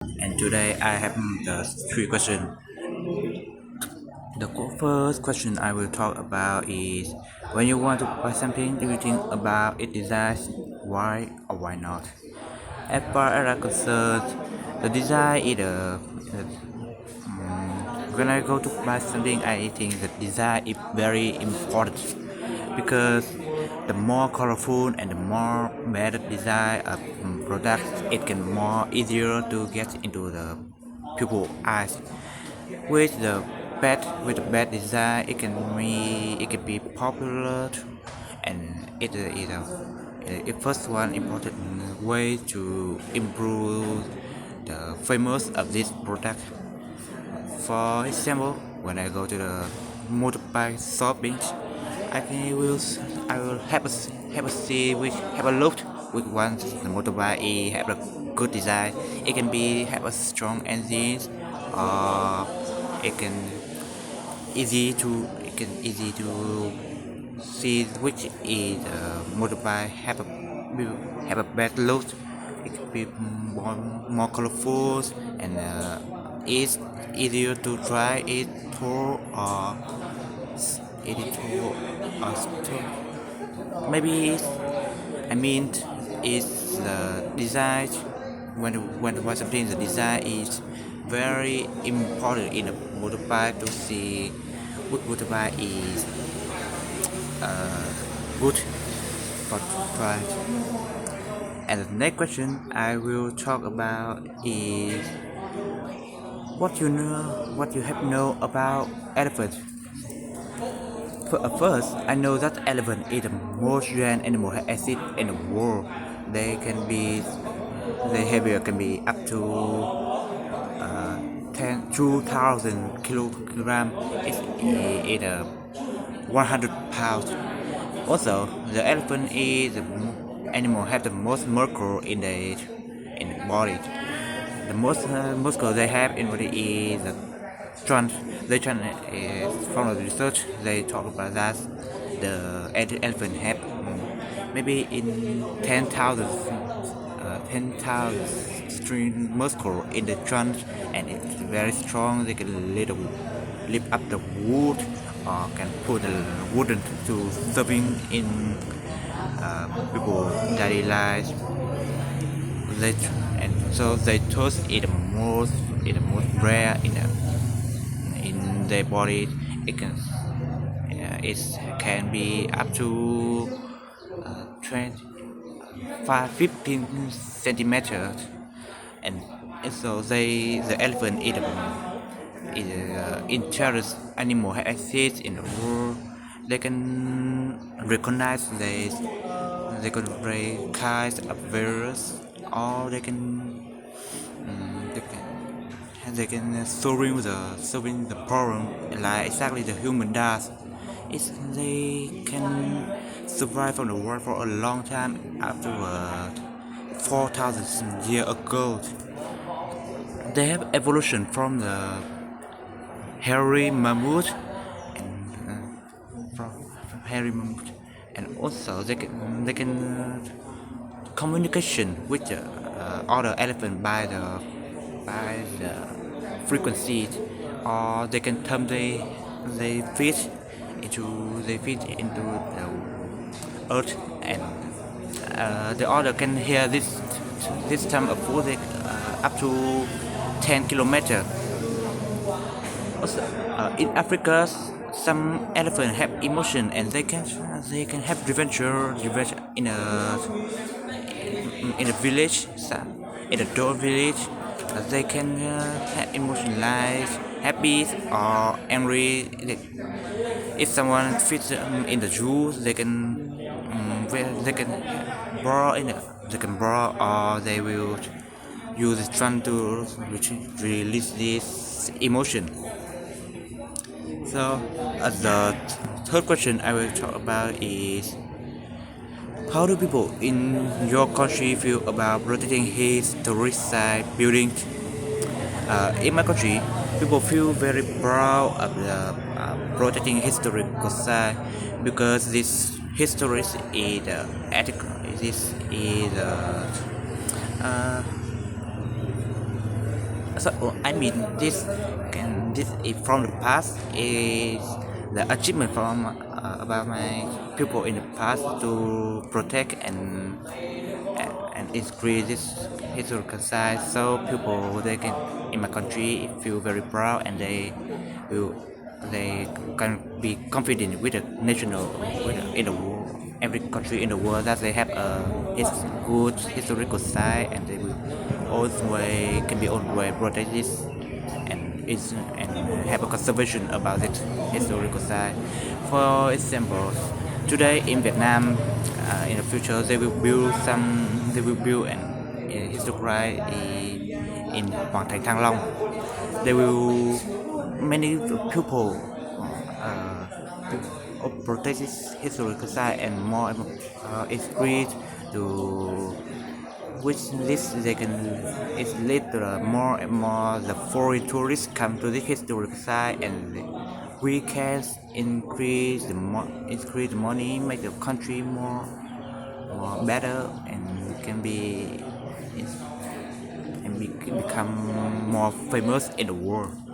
And today I have the three questions. The first question I will talk about is when you want to buy something, do you think about its design, why or why not? As far as I'm concerned, the design is when I go to buy something, I think the design is very important because the more colorful and the more better design of products, it can more easier to get into the people eyes. With the bad design, it can be popular, and it first one important way to improve the famous of this product. For example, when I go to the motorbike shopping, I can will I will have a see which have a look which one the motorbike have a good design. It can be have a strong engine, or it can easy to see which is motorbike have a bad look. It can be more colorful, and it's easier to try it through, or edit through, or maybe I mean it's the design. When something the design is very important in a motorbike to see which motorbike is good for drive. And the next question I will talk about is what you have know about elephant. First, I know that elephant is the most giant animal acid in the world. They can be, the heavier can be up to 2,000 kilogram. It's 100 pounds. Also, the elephant is the animal have the most muscle in the body. The most muscle they have in body is the trunk. The trunk is from the research. They talk about that the elephant have maybe in 10,000 string muscle in the trunk, and it's very strong. They can lift up the wood, or can put the wooden to serving in people daily lives. They and so they toast it the most rare in their body. It can it can be up to 15 centimeters, and so the elephant is intelligent animal has exists in the world. They can recognize they can recognize a virus, or they can solving the problem like exactly the human does. They can survive from the world for a long time after 4,000 years ago. They have evolution from the hairy mammoth, and from hairy mammoth, and also they can communication with the other elephant by the frequency, or they can turn they fit into the earth, and the other can hear this time of music up to 10 kilometers. Also, in Africa, some elephants have emotion, and they can have revenge in a village, in a door village. They can have emotion like happy or angry. If someone fits in the zoo, they can borrow or they will use the trunk to release this emotion. So, the third question I will talk about is how do people in your country feel about protecting historic site buildings? In my country, people feel very proud of the protecting historical site because this history is ethical. This is uh, So I mean this is from the past is the achievement from about my people in the past to protect and increase this historical site so people they can in my country feel very proud and will they can be confident with the national in the world every country in the world that they have a good historical site and they will always can be always protect this and have a conservation about it historical site. For example, today in Vietnam, in the future they will build an historical site in Hoàng Thành Thăng Long. They will many people protect this historical site and more increase to which list they can is later more and more the foreign tourists come to the historical site and we can increase the money make the country more better and can be and become more famous in the world.